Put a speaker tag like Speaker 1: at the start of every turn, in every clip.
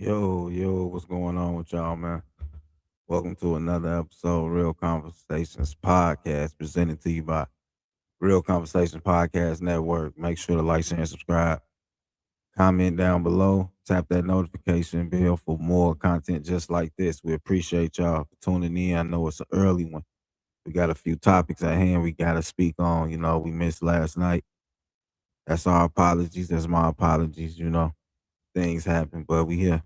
Speaker 1: Yo, what's going on with y'all, man? Welcome to another episode of Real Conversations Podcast, presented to you by Real Conversations Podcast Network. Make sure to like, share, and subscribe. Comment down below. Tap that notification bell for more content just like this. We appreciate y'all for tuning in. I know it's an early one. We got a few topics at hand we got to speak on. We missed last night. That's our apologies. That's my apologies. Things happen, but we here.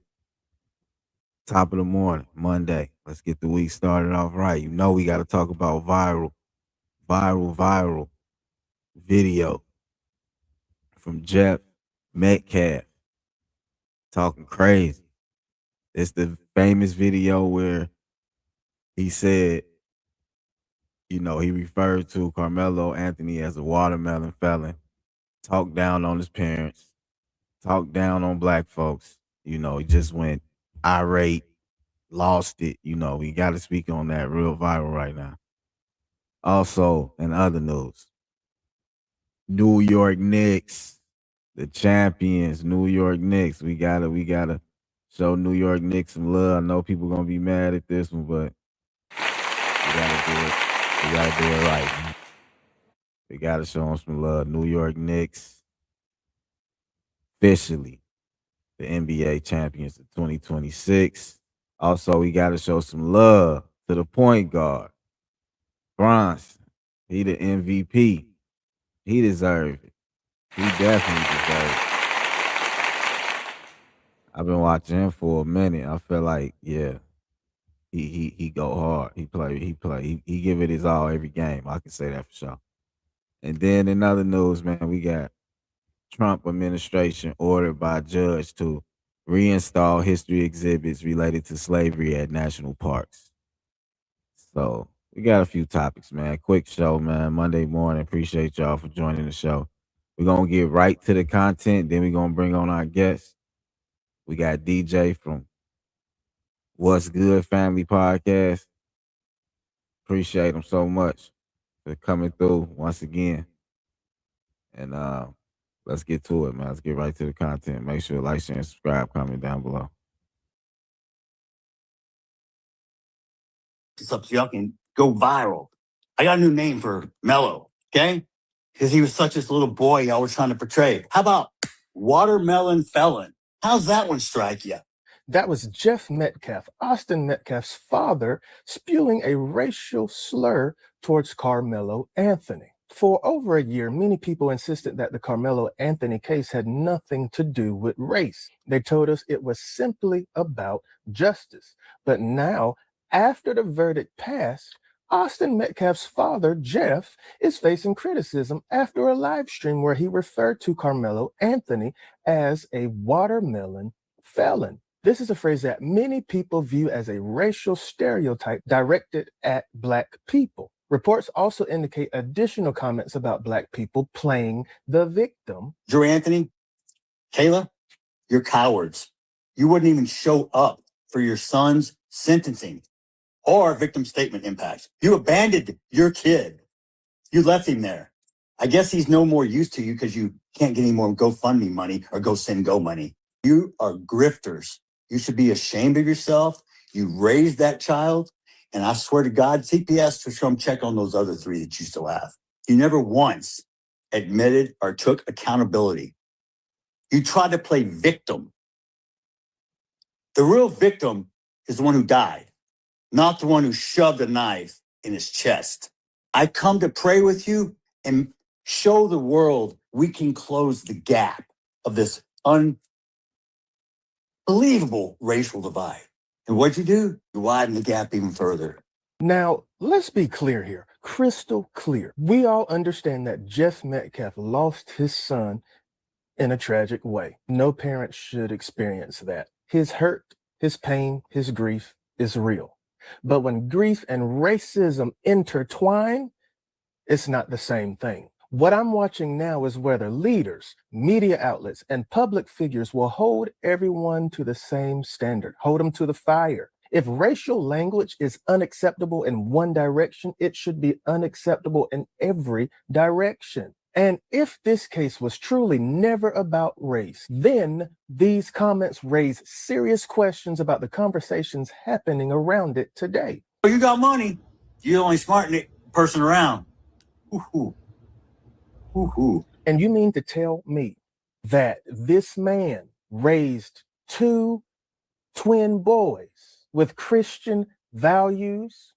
Speaker 1: Top of the morning, Monday. Let's get the week started off right. We got to talk about viral video from Jeff Metcalf talking crazy. It's the famous video where he said, he referred to Carmelo Anthony as a watermelon felon, talked down on his parents, talked down on black folks. He just went irate, lost it. We got to speak on that real viral right now. Also, in other news, New York Knicks, the champions, New York Knicks. We gotta show New York Knicks some love. I know people gonna be mad at this one, but we gotta do it. We gotta do it right. Man. We gotta show them some love. New York Knicks, officially the NBA champions of 2026. Also, we gotta show some love to the point guard, Bronson. He the MVP. He deserved it. He definitely deserved it. I've been watching him for a minute. I feel like, yeah, he go hard. He give it his all every game. I can say that for sure. And then in other news, man, we got Trump administration ordered by judge to reinstall history exhibits related to slavery at national parks. So we got a few topics, man. Quick show, man. Monday morning. Appreciate y'all for joining the show. We're gonna get right to the content, then we're gonna bring on our guests. We got DJ from What's Good Family Podcast. Appreciate him so much for coming through once again. And let's get to it, man. Let's get right to the content. Make sure to like, share, and subscribe. Comment down below.
Speaker 2: Up so y'all can go viral. I got a new name for Mello, okay? Because he was such this little boy y'all was trying to portray. How about watermelon felon? How's that one strike you?
Speaker 3: That was Jeff Metcalf, Austin Metcalf's father, spewing a racial slur towards Carmelo Anthony. For over a year, many people insisted that the Carmelo Anthony case had nothing to do with race. They told us it was simply about justice. But now, after the verdict passed, Austin Metcalf's father, Jeff, is facing criticism after a live stream where he referred to Carmelo Anthony as a watermelon felon. This is a phrase that many people view as a racial stereotype directed at Black people. Reports also indicate additional comments about Black people playing the victim.
Speaker 2: Drew Anthony, Kayla, you're cowards. You wouldn't even show up for your son's sentencing or victim statement impact. You abandoned your kid. You left him there. I guess he's no more use to you because you can't get any more GoFundMe money or GoSendGo money. You are grifters. You should be ashamed of yourself. You raised that child. And I swear to God, CPS to come check on those other three that you still have. You never once admitted or took accountability. You tried to play victim. The real victim is the one who died, not the one who shoved a knife in his chest. I come to pray with you and show the world we can close the gap of this unbelievable racial divide. And what'd you do? You widen the gap even further.
Speaker 3: Now, let's be clear here, crystal clear. We all understand that Jeff Metcalf lost his son in a tragic way. No parent should experience that. His hurt, his pain, his grief is real. But when grief and racism intertwine, it's not the same thing. What I'm watching now is whether leaders, media outlets, and public figures will hold everyone to the same standard, hold them to the fire. If racial language is unacceptable in one direction, it should be unacceptable in every direction. And if this case was truly never about race, then these comments raise serious questions about the conversations happening around it today.
Speaker 2: Oh, you got money. You're the only smart person around. Ooh.
Speaker 3: And you mean to tell me that this man raised two twin boys with Christian values?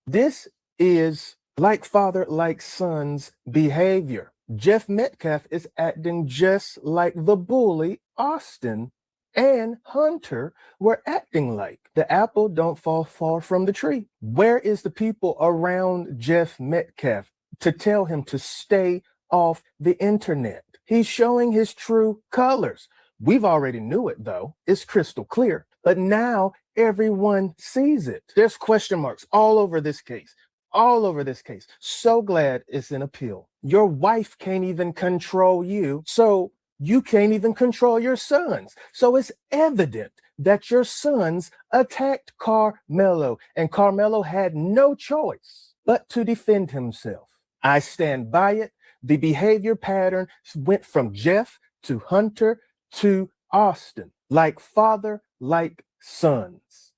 Speaker 3: This is like father, like son's behavior. Jeff Metcalf is acting just like the bully Austin and Hunter were acting like. The apple don't fall far from the tree. Where is the people around Jeff Metcalf to tell him to stay off the internet? He's showing his true colors. We've already knew it though. It's crystal clear. But now everyone sees it. There's question marks all over this case. All over this case. So glad it's in appeal. Your wife can't even control you, so you can't even control your sons. So it's evident that your sons attacked Carmelo, and Carmelo had no choice but to defend himself. I stand by it. The behavior pattern went from Jeff to Hunter to Austin, like father, like sons.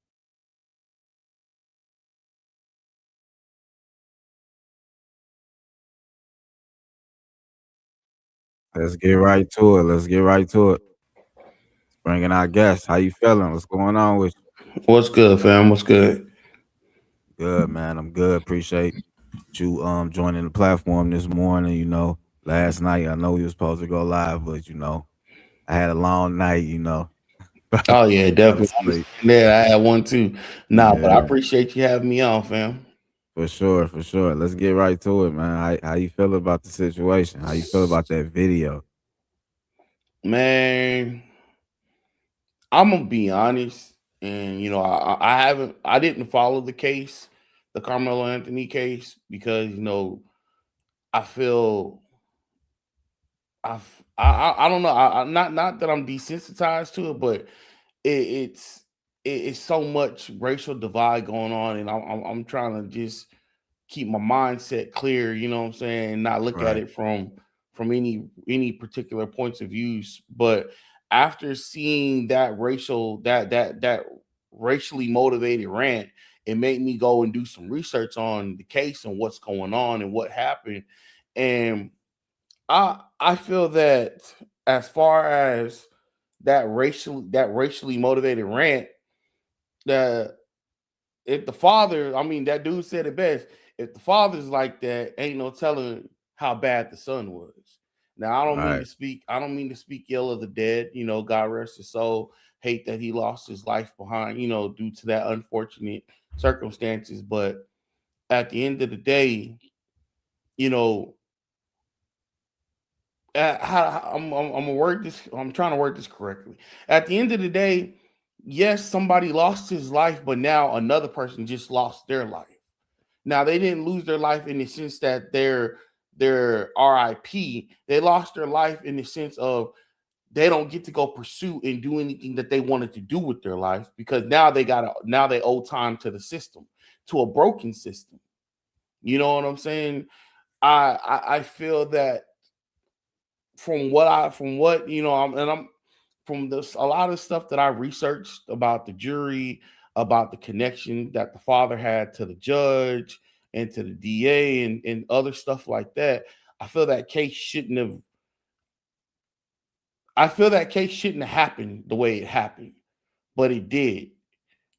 Speaker 1: Let's get right to it. Let's get right to it. Bringing our guests. How you feeling? What's going on with you?
Speaker 4: What's good, fam? What's good?
Speaker 1: Good, man. I'm good. Appreciate you joining the platform this morning. Last night I know we was supposed to go live, but I had a long night.
Speaker 4: Oh yeah,
Speaker 1: Fell
Speaker 4: definitely. I
Speaker 1: asleep.
Speaker 4: understand that. I had one too. Nah, but I
Speaker 1: Yeah,
Speaker 4: appreciate you having me on, fam.
Speaker 1: for sure, for sure. Let's get right to it, man. How you feel about the situation? How you feel about that video?
Speaker 4: Man, I'm gonna be honest, and I didn't follow the case, the Carmelo Anthony case, because I feel I don't know. Not that I'm desensitized to it, but it, it's it's so much racial divide going on, and I'm trying to just keep my mindset clear, you know what I'm saying, not look at
Speaker 1: Right.
Speaker 4: it from any particular points of views. But after seeing that racially motivated rant, it made me go and do some research on the case and what's going on and what happened. And I feel that as far as that racially motivated rant, that if the father, I mean, that dude said it best. If the father's like that, ain't no telling how bad the son was. Now,
Speaker 1: Right.
Speaker 4: I don't mean to speak ill of the dead. God rest his soul. Hate that he lost his life behind, due to that unfortunate circumstances. But at the end of the day, you know, I'm gonna word this. I'm trying to word this correctly. At the end of the day, yes, somebody lost his life, but now another person just lost their life. Now they didn't lose their life in the sense that they're RIP. They lost their life in the sense of they don't get to go pursue and do anything that they wanted to do with their life because now they owe time to the system, to a broken system. You know what I'm saying? I feel that from what I'm from this a lot of stuff that I researched about the jury, about the connection that the father had to the judge and to the DA and other stuff like that. I feel that case shouldn't have I feel that case shouldn't have happened the way it happened, but it did.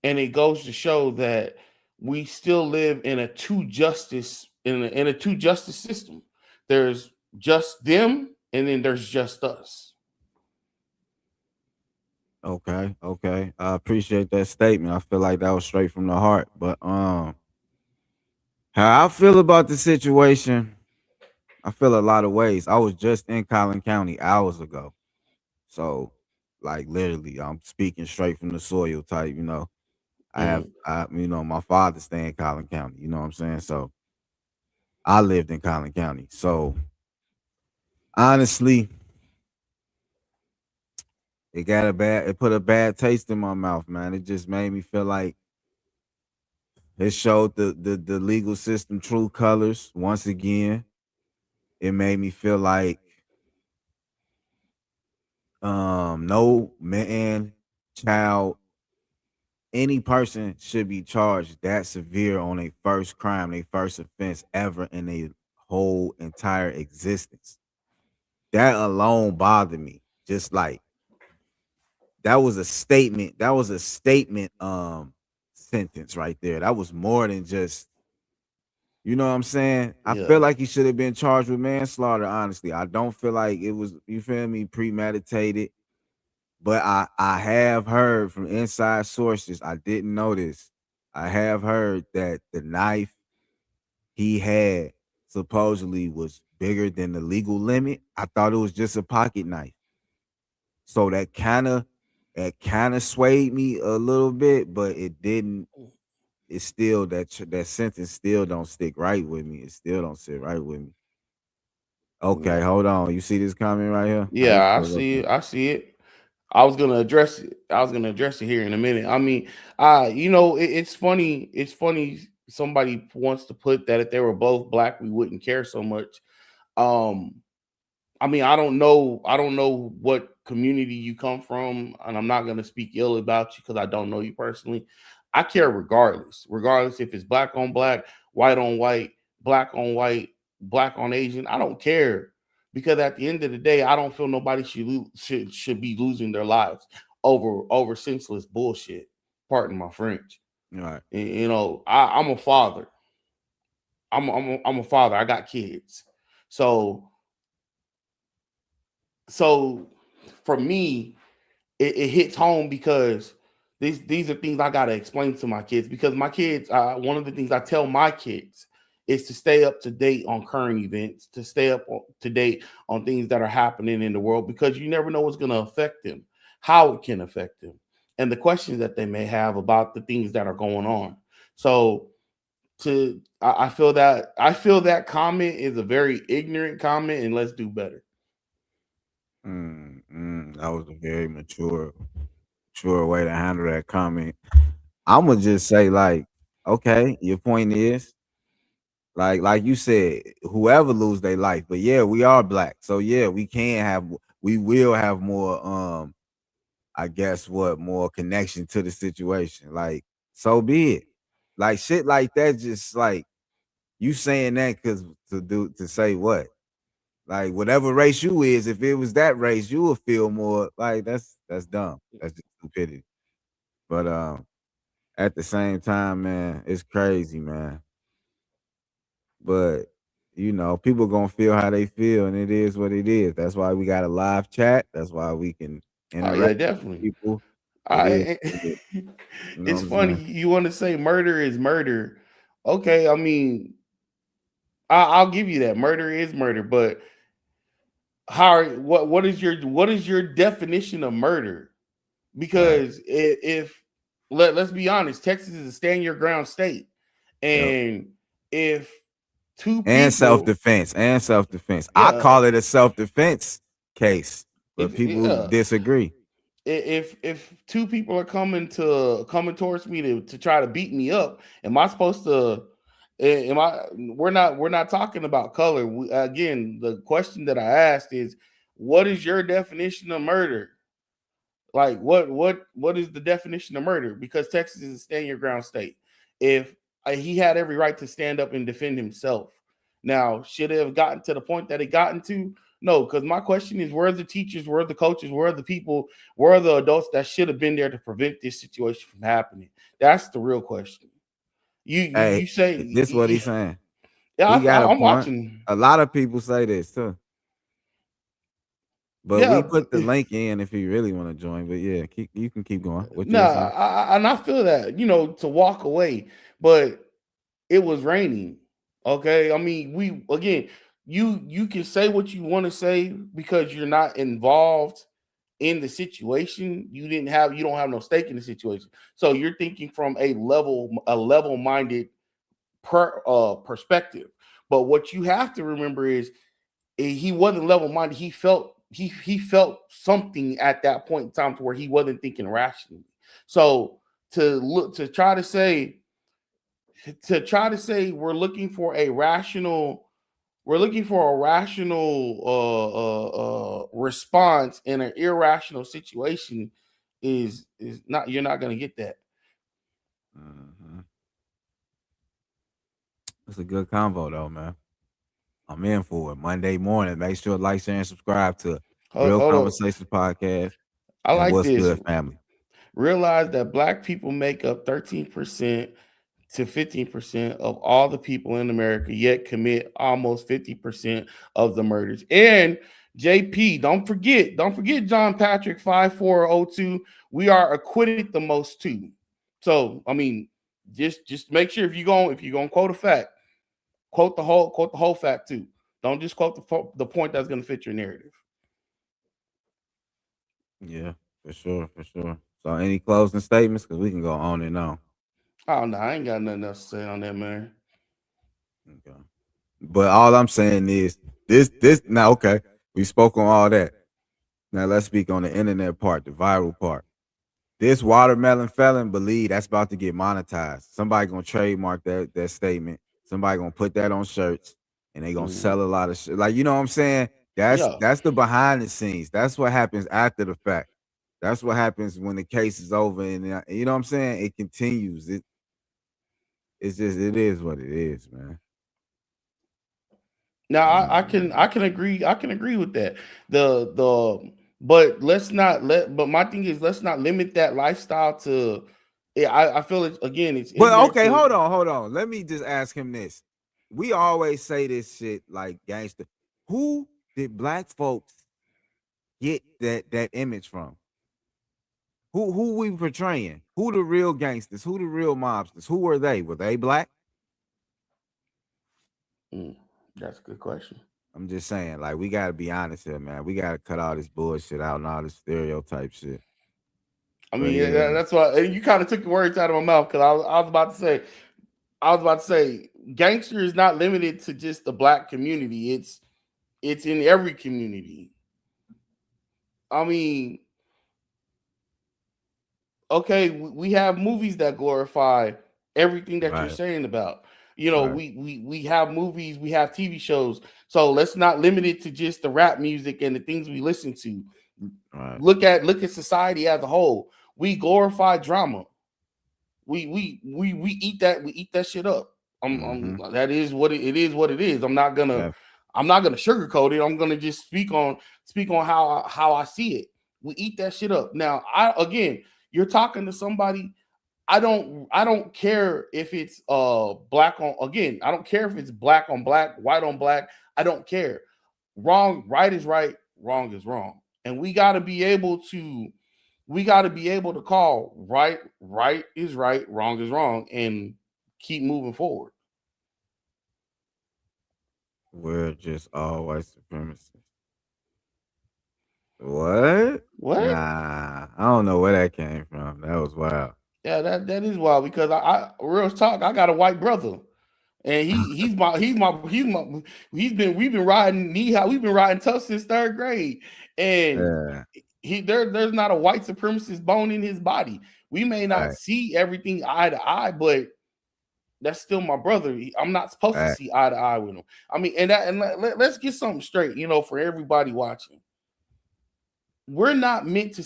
Speaker 4: And it goes to show that we still live in a two justice system. There's just them and then there's just us.
Speaker 1: Okay. Okay. I appreciate that statement. I feel like that was straight from the heart. But how I feel about the situation, I feel a lot of ways. I was just in Collin County hours ago. So, like literally, I'm speaking straight from the soil type.
Speaker 4: Mm,
Speaker 1: My father stay in Collin County, you know what I'm saying? So I lived in Collin County. So honestly, it put a bad taste in my mouth, man. It just made me feel like it showed the legal system true colors once again. it made me feel like no man, child, any person should be charged that severe on a first crime, a first offense ever in a whole entire existence. That alone bothered me. Just like that was a statement. That was a statement sentence right there. That was more than just, you know what I'm saying? I
Speaker 4: Yeah.
Speaker 1: feel like he should have been charged with manslaughter, honestly. I don't feel like it was, you feel me, premeditated. But I have heard from inside sources, I didn't know this. I have heard that the knife he had supposedly was bigger than the legal limit. I thought it was just a pocket knife. So that kind of swayed me a little bit, but it didn't. It's still that sentence still don't stick right with me. It still don't sit right with me. Okay,
Speaker 4: Yeah.
Speaker 1: hold on. You see this comment right here? How you
Speaker 4: Yeah, I
Speaker 1: feel about
Speaker 4: see
Speaker 1: that?
Speaker 4: it. I see it. I was gonna address it. I was gonna address it here in a minute. I mean, it's funny. It's funny. Somebody wants to put that if they were both black, we wouldn't care so much. Um, I mean, I don't know. I don't know what community you come from, and I'm not going to speak ill about you because I don't know you personally. I care regardless if it's black on black, white on white, black on white, black on Asian. I don't care because at the end of the day, I don't feel nobody should be losing their lives over senseless bullshit. Pardon my French.
Speaker 1: All right.
Speaker 4: You know, I'm a father. I'm a father. I got kids, so so for me, it hits home because these are things I gotta explain to my kids because my kids, one of the things I tell my kids is to stay up to date on current events, to stay to date on things that are happening in the world because you never know what's gonna affect them, how it can affect them, and the questions that they may have about the things that are going on. So I feel that comment is a very ignorant comment, and let's do better.
Speaker 1: That was a very mature way to handle that comment. I'ma just say, like, okay, your point is, like you said, whoever lose their life, but yeah, we are black. So yeah, we will have more I guess what more connection to the situation. Like, so be it. Like shit like that, just like you saying that cause to say what? Like whatever race you is, if it was that race, you would feel more like that's dumb. That's just stupidity. But at the same time, man, it's crazy, man. But people gonna feel how they feel, and it is what it is. That's why we got a live chat. That's why we can
Speaker 4: Oh
Speaker 1: interact
Speaker 4: yeah,
Speaker 1: with
Speaker 4: definitely.
Speaker 1: people. It is
Speaker 4: I
Speaker 1: what it is. You know what
Speaker 4: it's
Speaker 1: I'm
Speaker 4: funny
Speaker 1: saying?
Speaker 4: you want to say murder is murder. Okay, I mean, I'll give you that. Murder is murder, but what is your definition of murder?
Speaker 1: Right.
Speaker 4: Because if let's be honest, Texas is a stand your ground state,
Speaker 1: Yep.
Speaker 4: and if two
Speaker 1: And
Speaker 4: people,
Speaker 1: self-defense. And self-defense. I
Speaker 4: yeah,
Speaker 1: call it a self-defense case, but
Speaker 4: if
Speaker 1: people
Speaker 4: yeah,
Speaker 1: disagree.
Speaker 4: if two people are coming towards me to try to beat me up, am I supposed to? Am I? We're not talking about color. Again, the question that I asked is, what is your definition of murder? Like what is the definition of murder? Because Texas is a stand your ground state. If he had every right to stand up and defend himself. Now, should it have gotten to the point that it gotten to? No, because my question is, where are the teachers, where are the coaches, where are the people, where are the adults that should have been there to prevent this situation from happening? That's the real question. You
Speaker 1: Hey,
Speaker 4: say,
Speaker 1: this what he's saying.
Speaker 4: yeah,
Speaker 1: He got a
Speaker 4: I'm
Speaker 1: point.
Speaker 4: watching.
Speaker 1: A lot of people say this too. But we
Speaker 4: Yeah,
Speaker 1: put the link in if you really want to join. But yeah, you can keep going. What you
Speaker 4: no,
Speaker 1: were saying?
Speaker 4: and I feel that to walk away, but it was raining. Okay, I mean, we again, you can say what you want to say because you're not involved in the situation. You don't have no stake in the situation. So you're thinking from a level minded perspective. But what you have to remember is he wasn't level minded. He felt something at that point in time to where he wasn't thinking rationally. So to try to say we're looking for a rational We're looking for a rational response in an irrational situation. Is not You're not gonna get that.
Speaker 1: Mm-hmm. It's a good convo though, man. I'm in for it. Monday morning. Make sure to like, share, and subscribe to Real
Speaker 4: Hold on.
Speaker 1: Conversations Podcast
Speaker 4: I
Speaker 1: and
Speaker 4: like
Speaker 1: What's
Speaker 4: this.
Speaker 1: Good Family.
Speaker 4: Realize that black people make up 13% to 15% of all the people in America, yet commit almost 50% of the murders. And JP, don't forget John Patrick 5402. We are acquitted the most too. So I mean, just make sure if you're gonna quote a fact, quote the whole fact too. Don't just quote the point that's gonna fit your narrative.
Speaker 1: Yeah, for sure, for sure. So, any closing statements? Because we can go on and on.
Speaker 4: Oh no, I ain't got nothing else to say on that, man.
Speaker 1: Okay. But all I'm saying is this now, okay. We spoke on all that. Now let's speak on the internet part, the viral part. This watermelon felon believe that's about to get monetized. Somebody gonna trademark that statement. Somebody gonna put that on shirts and they gonna sell a lot of shit. Like, you know what I'm saying?
Speaker 4: Yeah.
Speaker 1: That's the behind the scenes. That's what happens after the fact. That's what happens when the case is over, and you know what I'm saying? It continues. It's just it is what it is, man.
Speaker 4: Now I can agree with that. The But let's not let but my thing is let's not limit that lifestyle to yeah, I feel it again, it's
Speaker 1: But
Speaker 4: ignorant
Speaker 1: okay,
Speaker 4: to
Speaker 1: hold on. Let me just ask him this. We always say this shit like gangster. Who did black folks get that image from? Who we portraying? Who the real gangsters? Who the real mobsters? Who were they? Were they black?
Speaker 4: That's a good question.
Speaker 1: I'm just saying, like, we gotta be honest here, man. We gotta cut all this bullshit out and all this stereotype shit.
Speaker 4: I
Speaker 1: But
Speaker 4: mean,
Speaker 1: yeah,
Speaker 4: that's why you kind of took the words out of my mouth because I was about to say, gangster is not limited to just the black community. It's in every community. I mean, okay, we have movies that glorify everything that you're
Speaker 1: right,
Speaker 4: saying about. You know,
Speaker 1: right,
Speaker 4: we have movies, we have TV shows. So let's not limit it to just the rap music and the things we listen to.
Speaker 1: right.
Speaker 4: Look at society as a whole. We glorify drama. We eat that shit up.
Speaker 1: Mm-hmm.
Speaker 4: That is what it is. What it is.
Speaker 1: Yeah,
Speaker 4: I'm not gonna sugarcoat it. I'm gonna just speak on how I see it. We eat that shit up. Now, you're talking to somebody. I don't care if it's black on again. I don't care if it's black on black, white on black. I don't care. Right is right, wrong is wrong. And we got to be able to call right is right, wrong is wrong, and keep moving forward.
Speaker 1: we're just all white supremacists. What?
Speaker 4: What?
Speaker 1: Nah, I don't know where that came from. That was wild.
Speaker 4: Yeah, that is wild because I real talk. I got a white brother, and we've been riding knee high. We've been riding tough since third grade, and
Speaker 1: Yeah,
Speaker 4: there's not a white supremacist bone in his body. We may not
Speaker 1: right,
Speaker 4: see everything eye to eye, but that's still my brother. I'm not supposed to
Speaker 1: right.
Speaker 4: see eye to eye with him. I mean, let's get something straight, for everybody watching. We're not going to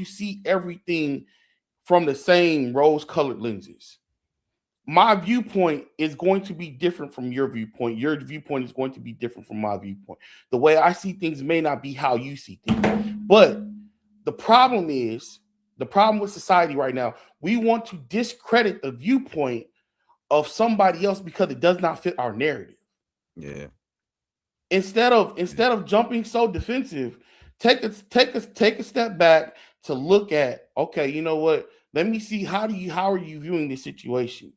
Speaker 4: see everything from the same rose-colored lenses. My viewpoint is going to be different from your viewpoint. Your viewpoint is going to be different from my viewpoint. The way I see things may not be how you see things. But the problem with society right now, we want to discredit the viewpoint of somebody else because it does not fit our narrative.
Speaker 1: Yeah.
Speaker 4: Instead of jumping so defensive, take a step back to look at, okay, you know what? Let me see how are you viewing this situation?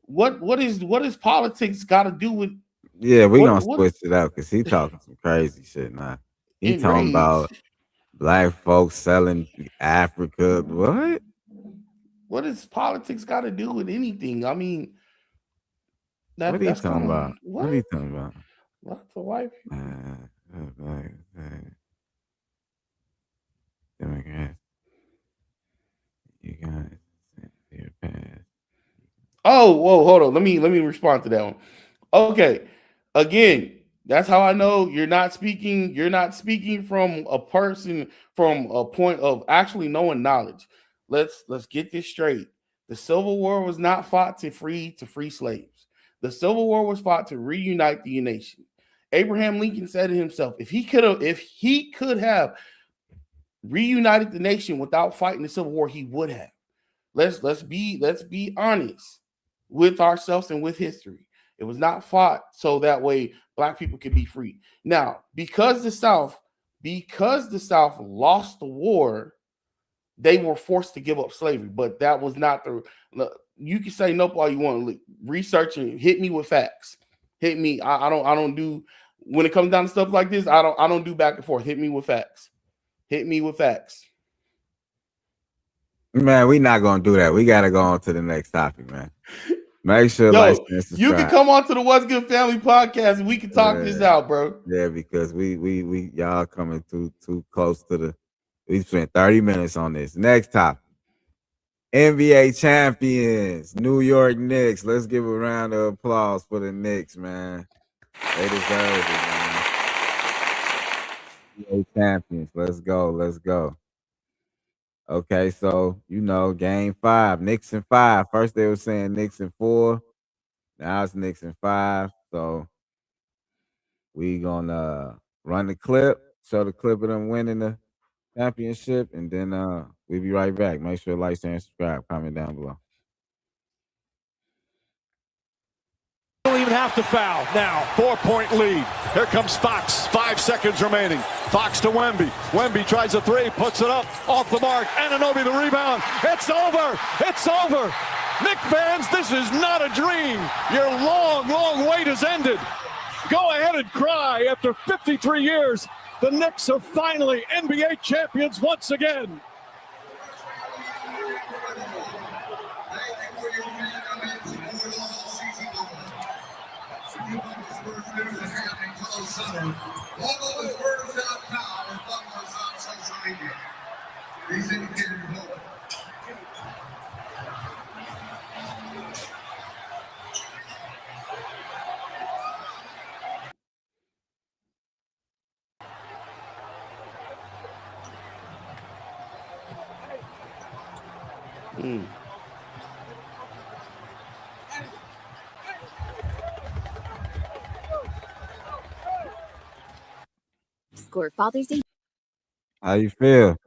Speaker 4: What is politics got to do with
Speaker 1: Yeah, we gonna
Speaker 4: what
Speaker 1: switch it up because he talking some crazy shit now. He
Speaker 4: in
Speaker 1: talking
Speaker 4: race?
Speaker 1: about black folks selling Africa. What?
Speaker 4: What does politics got to do with anything? I mean,
Speaker 1: What are you
Speaker 4: that's
Speaker 1: talking
Speaker 4: kind of
Speaker 1: about? What
Speaker 4: what
Speaker 1: are you talking about?
Speaker 4: lots of white people.
Speaker 1: Black, Democrats, you guys, your past.
Speaker 4: Oh, whoa, hold on. Let me respond to that one. Okay. Again, that's how I know you're not speaking. You're not speaking from a person from a point of actually knowing knowledge. Let's get this straight. The Civil War was not fought to free slaves. The Civil War was fought to reunite the nation. Abraham Lincoln said it himself. If he could have reunited the nation without fighting the Civil War, he would have. Let's be honest with ourselves and with history. It was not fought so that way black people could be free. Now, because the South lost the war, they were forced to give up slavery. But that was not the. You can say nope all you want. Research and hit me with facts. Hit me. I don't do when it comes down to stuff like this. I don't do back and forth. Hit me with facts. Hit me with facts.
Speaker 1: Man, we not gonna do that. We gotta go on to the next topic, man. Make sure like
Speaker 4: Yo,
Speaker 1: and
Speaker 4: you can
Speaker 1: subscribe.
Speaker 4: come on to the What's Good Family podcast and we can talk this out, bro.
Speaker 1: Yeah, because we y'all coming too close to the. We spent 30 minutes on this. Next topic. NBA champions, New York Knicks. Let's give a round of applause for the Knicks, man. They deserve it, man. NBA champions. Let's go. Let's go. Okay, so game 5, Knicks in 5. First they were saying Knicks in 4. Now it's Knicks in 5. So we gonna run the clip, show the clip of them winning the championship, and then we'll be right back. Make sure to like, share, and subscribe. Comment down below.
Speaker 5: Don't even have to foul. Now, 4-point lead. Here comes Fox. 5 seconds remaining. Fox to Wemby. Wemby tries a 3, puts it up, off the mark. Anunoby the rebound. It's over. It's over. Knicks fans, this is not a dream. Your long wait has ended. Go ahead and cry. After 53 years, the Knicks are finally NBA champions once again.
Speaker 6: Score Father's Day.
Speaker 1: How you feel?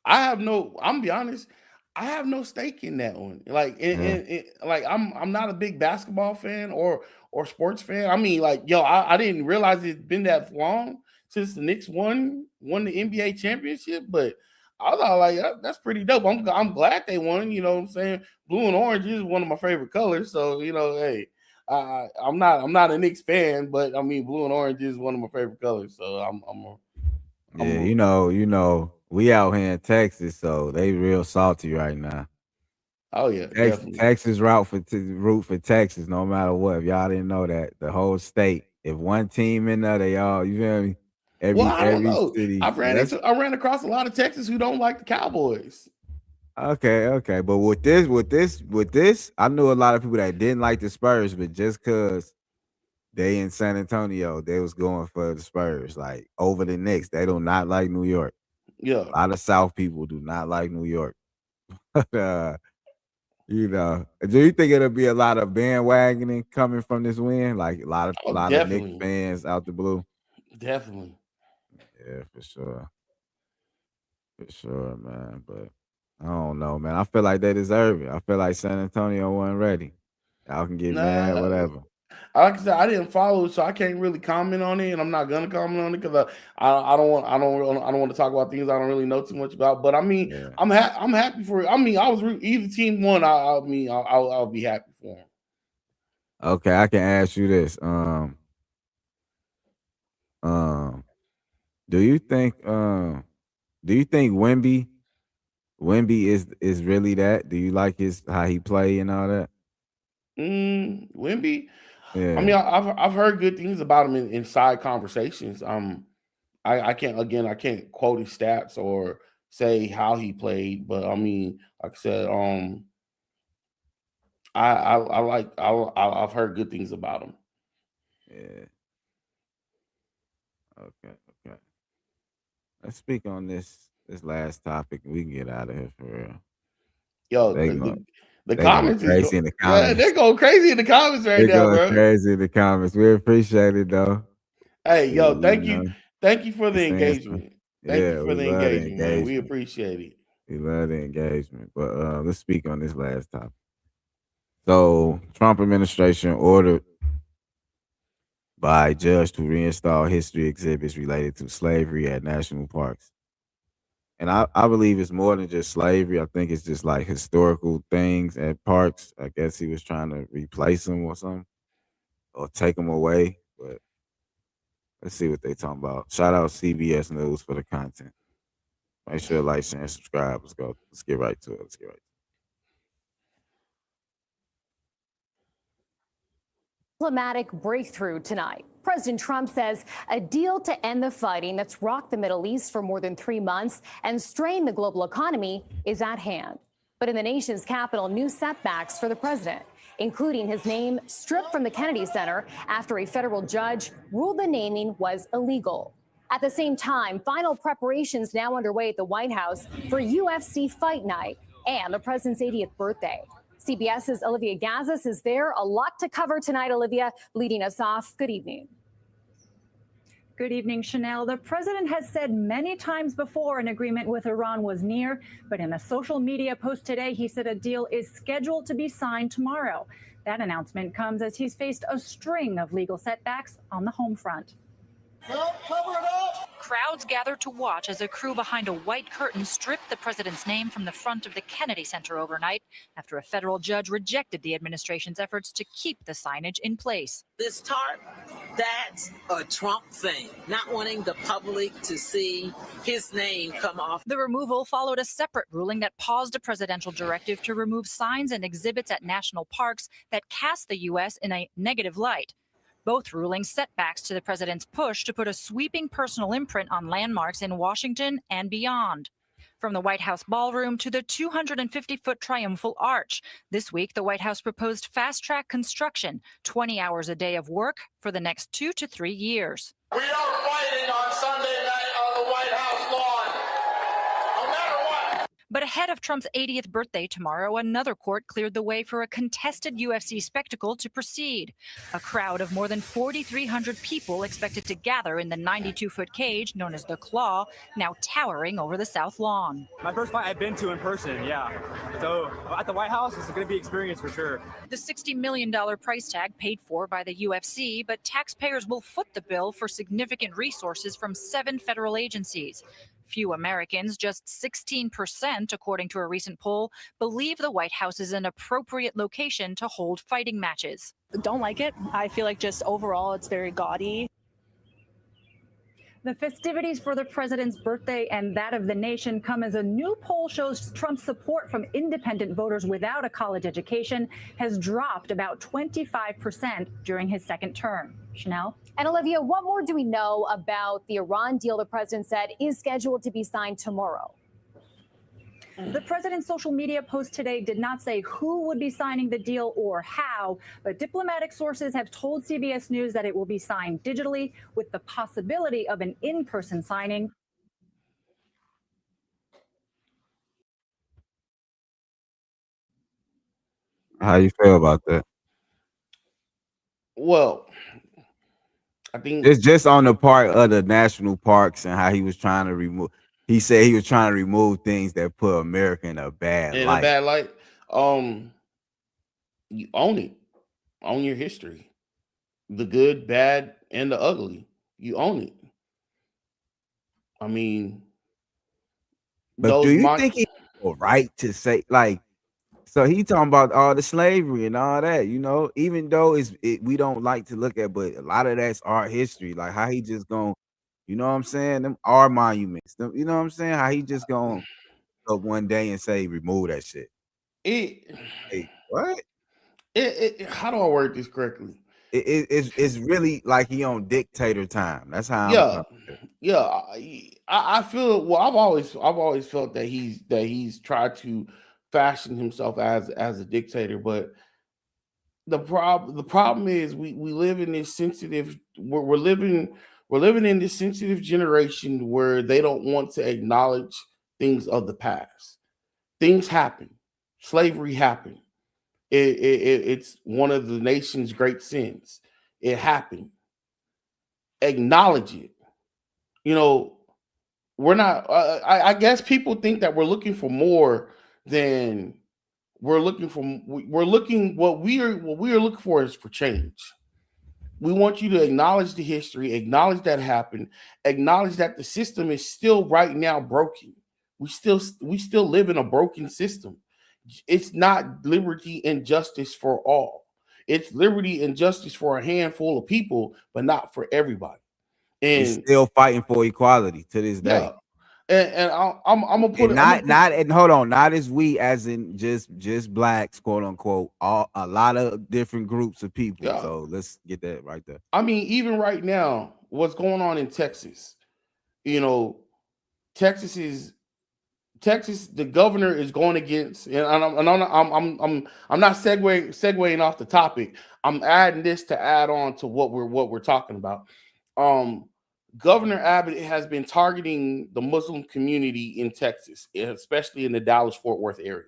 Speaker 4: I'm gonna be honest, I have no stake in that one. Like I'm not a big basketball fan or sports fan. I mean, like, yo, I didn't realize it's been that long since the Knicks won the NBA championship, but I thought like that's pretty dope. I'm glad they won, you know what I'm saying? Blue and orange is one of my favorite colors. So, hey, I'm not a Knicks fan, but I mean blue and orange is one of my favorite colors. So
Speaker 1: Yeah, we out here in Texas, so they real salty right now.
Speaker 4: oh yeah, definitely.
Speaker 1: Texas root for Texas, no matter what. If y'all didn't know that, the whole state. If one team in there, they all you feel me.
Speaker 4: Well, I don't
Speaker 1: Every
Speaker 4: know.
Speaker 1: city.
Speaker 4: I ran across a lot of Texans who don't like the Cowboys.
Speaker 1: Okay. But with this, I knew a lot of people that didn't like the Spurs, but just cause they in San Antonio, they was going for the Spurs, like over the Knicks. They do not like New York.
Speaker 4: Yeah.
Speaker 1: A lot of South people do not like New York. Do you think it'll be a lot of bandwagoning coming from this win? Like a lot
Speaker 4: Oh,
Speaker 1: of Knicks
Speaker 4: definitely.
Speaker 1: fans out the blue.
Speaker 4: Definitely.
Speaker 1: Yeah, for sure, man. But I don't know, man. I feel like they deserve it. I feel like San Antonio wasn't ready. Y'all can get mad,
Speaker 4: Nah,
Speaker 1: whatever.
Speaker 4: like I said, I didn't follow it, so I can't really comment on it, and I'm not gonna comment on it because I don't want to talk about things I don't really know too much about. But I mean,
Speaker 1: Yeah.
Speaker 4: I'm happy for it. I mean, I was either team won. I'll be happy for them.
Speaker 1: Okay, I can ask you this. Do you think Wemby is really that? Do you like how he play and all that?
Speaker 4: Wemby. I mean,
Speaker 1: Yeah.
Speaker 4: I've heard good things about him in side conversations. I can't quote his stats or say how he played, but I mean, like I said, I've heard good things about him.
Speaker 1: Yeah. Okay. Let's speak on this last topic, and we can get out of here for real.
Speaker 4: Yo,
Speaker 1: They go,
Speaker 4: the
Speaker 1: they going
Speaker 4: comments is
Speaker 1: crazy in the
Speaker 4: yeah,
Speaker 1: comments.
Speaker 4: they're going crazy in the comments right
Speaker 1: They
Speaker 4: now,
Speaker 1: going
Speaker 4: bro.
Speaker 1: crazy in the comments. We appreciate it though.
Speaker 4: Hey, yo,
Speaker 1: You know,
Speaker 4: thank you for
Speaker 1: they
Speaker 4: the
Speaker 1: saying some.
Speaker 4: engagement. Thank you
Speaker 1: Yeah,
Speaker 4: for
Speaker 1: we
Speaker 4: the
Speaker 1: love the
Speaker 4: engagement, man. We
Speaker 1: engagement.
Speaker 4: appreciate it.
Speaker 1: We love the engagement. But let's speak on this last topic. So, Trump administration ordered by judge to reinstall history exhibits related to slavery at national parks. And I believe it's more than just slavery. I think it's just like historical things at parks. I guess he was trying to replace them or something or take them away. But let's see what they talking about. Shout out CBS News for the content. Make sure to like, share, and subscribe. Let's go. Let's get right to it.
Speaker 7: Diplomatic breakthrough tonight. President Trump says a deal to end the fighting that's rocked the Middle East for more than 3 months and strained the global economy is at hand. But in the nation's capital, new setbacks for the president, including his name stripped from the Kennedy Center after a federal judge ruled the naming was illegal. At the same time, final preparations now underway at the White House for UFC Fight Night and the president's 80th birthday. CBS's Olivia Gazis is there. A lot to cover tonight, Olivia, leading us off. Good evening.
Speaker 8: Good evening, Chanel. The president has said many times before an agreement with Iran was near, but in a social media post today, he said a deal is scheduled to be signed tomorrow. That announcement comes as he's faced a string of legal setbacks on the home front.
Speaker 9: Crowds gathered to watch as a crew behind a white curtain stripped the president's name from the front of the Kennedy Center overnight after a federal judge rejected the administration's efforts to keep the signage in place.
Speaker 10: This tarp, that's a Trump thing, not wanting the public to see his name come off.
Speaker 9: The removal followed a separate ruling that paused a presidential directive to remove signs and exhibits at national parks that cast the U.S. in a negative light. Both rulings setbacks to the president's push to put a sweeping personal imprint on landmarks in Washington and beyond. From the White House ballroom to the 250-foot triumphal arch, this week the White House proposed fast-track construction, 20 hours a day of work for the next 2 to 3 years.
Speaker 11: We are fighting on Sunday night on the White House lawn, no matter what.
Speaker 9: But ahead of Trump's 80th birthday tomorrow, another court cleared the way for a contested UFC spectacle to proceed. A crowd of more than 4,300 people expected to gather in the 92-foot cage known as the Claw, now towering over the South Lawn.
Speaker 12: My first fight I've been to in person, yeah. So at the White House, it's going to be an experience for sure.
Speaker 9: The $60 million price tag paid for by the UFC, but taxpayers will foot the bill for significant resources from 7 federal agencies. Few Americans, just 16%, according to a recent poll, believe the White House is an appropriate location to hold fighting matches.
Speaker 13: Don't like it. I feel like just overall it's very gaudy.
Speaker 8: The festivities for the president's birthday and that of the nation come as a new poll shows Trump's support from independent voters without a college education has dropped about 25% during his second term. Chanel?
Speaker 7: And Olivia, what more do we know about the Iran deal the president said is scheduled to be signed tomorrow?
Speaker 8: The president's social media post today did not say who would be signing the deal or how, but diplomatic sources have told CBS News that it will be signed digitally with the possibility of an in-person signing.
Speaker 1: How you feel about that?
Speaker 4: Well, I think
Speaker 1: It's just on the part of the national parks and how he was trying to remove. He said he was trying to remove things that put America in a bad light.
Speaker 4: You own it. Own your history. The good, bad, and the ugly. You own it. I mean,
Speaker 1: but do you think he has a right to say, like, so he talking about all the slavery and all that, you know, even though we don't like to look at, but a lot of that's our history. Like how he just going, you know what I'm saying? Them are monuments. Them, you know what I'm saying? How he just going up one day and say, remove that shit. What?
Speaker 4: How do I word this correctly?
Speaker 1: It's really like he on dictator time. That's how.
Speaker 4: I feel. Well, I've always felt that he's tried to fashion himself as a dictator, but the problem is we live in this sensitive. We're living in this sensitive generation where they don't want to acknowledge things of the past. Things happen. Slavery happened. It's one of the nation's great sins. It happened. Acknowledge it. You know, we're not. I guess people think that we're looking for more than we're looking for. We're looking what we are looking for is for change. We want you to acknowledge the history, acknowledge that happened, acknowledge that the system is still right now broken. We still live in a broken system. It's not liberty and justice for all. It's liberty and justice for a handful of people, but not for everybody.
Speaker 1: We
Speaker 4: And
Speaker 1: still fighting for equality to this day.
Speaker 4: yeah, and I'm gonna put
Speaker 1: And
Speaker 4: it.
Speaker 1: not and hold on, not as we as in just blacks, quote unquote, a lot of different groups of people.
Speaker 4: Yeah.
Speaker 1: So let's get that right there.
Speaker 4: I mean, even right now, what's going on in Texas? You know, Texas, the governor is going against, and I'm not segueing off the topic. I'm adding this to add on to what we're talking about. Governor Abbott has been targeting the Muslim community in Texas, especially in the Dallas-Fort Worth area,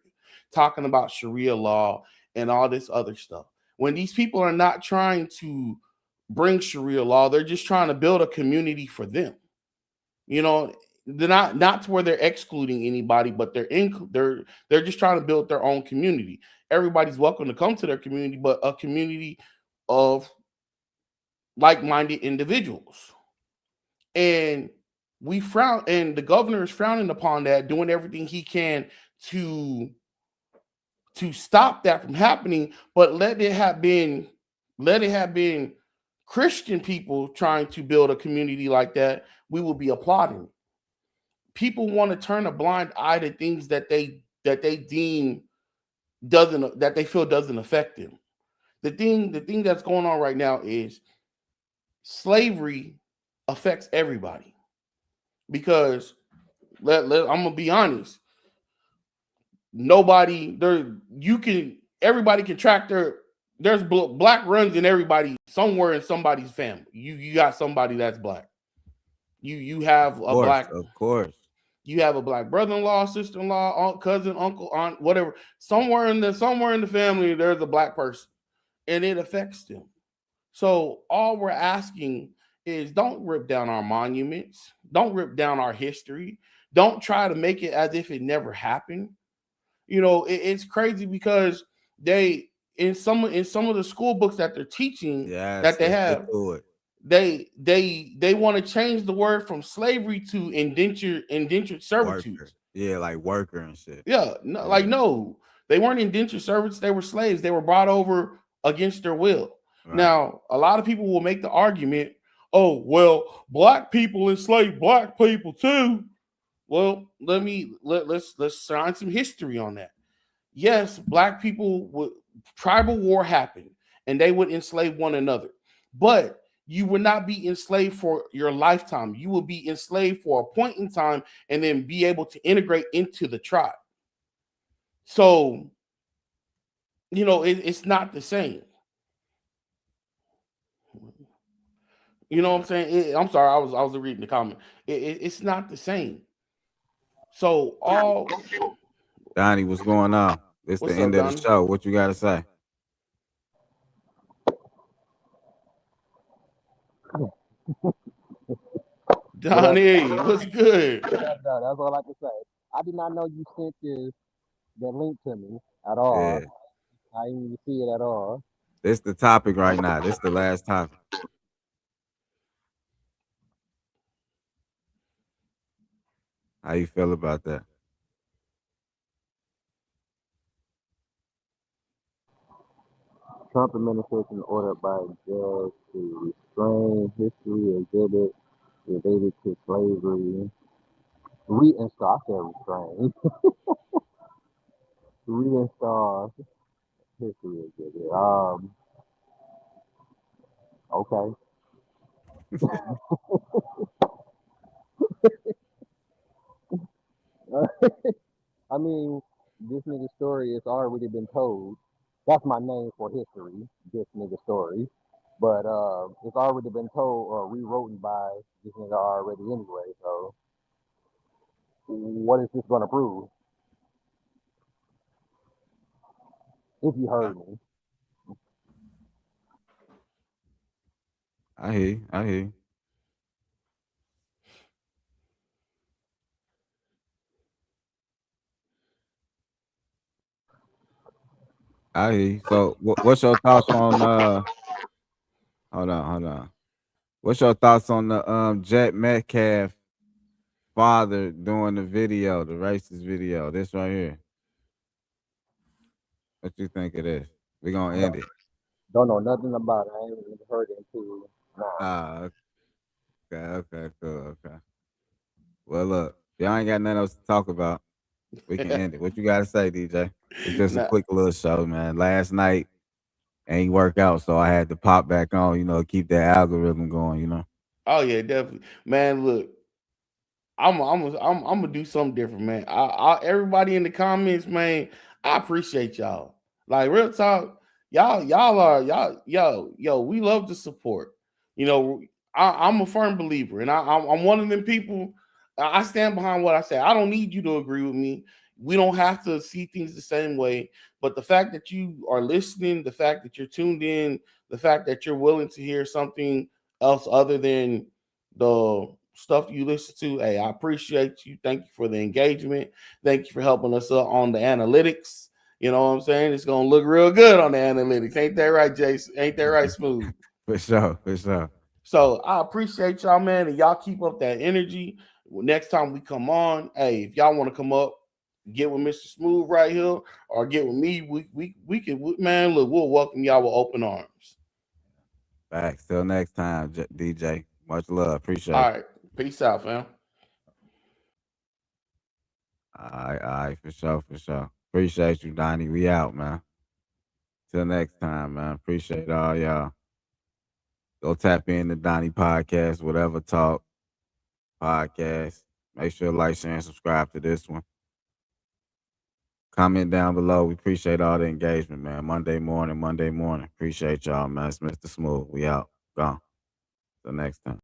Speaker 4: talking about Sharia law and all this other stuff. When these people are not trying to bring Sharia law, they're just trying to build a community for them. You know, they're not to where they're excluding anybody, but they're just trying to build their own community. Everybody's welcome to come to their community, but a community of like-minded individuals. And the governor is frowning upon that, doing everything he can to stop that from happening. But let it have been Christian people trying to build a community like that, we will be applauding. People want to turn a blind eye to things that they deem that they feel doesn't affect them. The thing that's going on right now is slavery affects everybody. Because I'm gonna be honest, everybody can track there's black runs in everybody somewhere in somebody's family. You got somebody that's black. You have a black,
Speaker 1: of course.
Speaker 4: You have a black brother-in-law, sister-in-law, aunt, cousin, uncle, aunt, whatever. Somewhere in the family, there's a black person, and it affects them. So all we're asking is don't rip down our monuments. Don't rip down our history. Don't try to make it as if it never happened. You know, it's crazy because they in some of the school books that they're teaching that they have, they want to change the word from slavery to indentured servitude.
Speaker 1: Worker. Yeah, like worker and shit.
Speaker 4: Yeah, no, like no, they weren't indentured servants. They were slaves. They were brought over against their will. Right. Now, a lot of people will make the argument, oh, well, black people enslaved black people too. Well, let's shine some history on that. Yes, black people tribal war happened and they would enslave one another. But you would not be enslaved for your lifetime. You will be enslaved for a point in time and then be able to integrate into the tribe. So, you know, it's not the same. You know what I'm saying? I'm sorry, I was reading the comment. It's not the same. So
Speaker 1: Donnie, what's going on? It's the end of the show. What you got to say?
Speaker 4: Donnie, what's good?
Speaker 14: No, that's all I can say. I did not know you sent that link to me at all. Yeah. I didn't even see it at all.
Speaker 1: This is the topic right now. This is the last topic. How you feel about that?
Speaker 14: Trump administration ordered by judge to restrain history exhibit related to slavery. Reinstall, I said restrain. Reinstall history exhibit. Okay. I mean, this nigga's story has already been told. That's my name for history, this nigga story. But it's already been told or rewritten by this nigga already anyway. So what is this gonna prove? If you heard me.
Speaker 1: I hear you. I hear you. I hear you. So what's your thoughts on hold on. What's your thoughts on the Jeff Metcalf father doing the video, the racist video? This right here. What you think of this? We're gonna end it.
Speaker 14: Don't know nothing about it. I ain't even heard it until now.
Speaker 1: Ah, okay, cool, okay. Well, look, y'all ain't got nothing else to talk about. We can end it. What you gotta say, DJ? It's just a
Speaker 4: Nah.
Speaker 1: quick little show, man. Last night ain't work out, so I had to pop back on, keep that algorithm going.
Speaker 4: Oh yeah, definitely, man. Look, I'm gonna do something different, man. Everybody in the comments, man, I appreciate y'all. Like real talk, yo. We love the support. You know, I'm a firm believer, and I'm one of them people. I stand behind what I say. I don't need you to agree with me. We don't have to see things the same way. But the fact that you are listening, the fact that you're tuned in, the fact that you're willing to hear something else other than the stuff you listen to, hey, I appreciate you. Thank you for the engagement. Thank you for helping us on the analytics. You know what I'm saying? It's gonna look real good on the analytics. Ain't that right, Jason? Ain't that right, Smooth?
Speaker 1: For sure.
Speaker 4: So I appreciate y'all, man, and y'all keep up that energy. Next time we come on, hey, if y'all want to come up, get with Mr. Smooth right here, or get with me, we can, man. Look, we'll welcome y'all with open arms.
Speaker 1: Back. Till next time, DJ. Much love. Appreciate
Speaker 4: All
Speaker 1: you.
Speaker 4: right, peace out, fam.
Speaker 1: All right, for sure. Appreciate you, Donnie. We out, man. Till next time, man. Appreciate all y'all. Go tap in the Donnie podcast, whatever talk podcast. Make sure to like, share, and subscribe to this one. Comment down below. We appreciate all the engagement, man. Monday morning. Appreciate y'all, man. It's Mr. Smooth. We out. Gone. Till next time.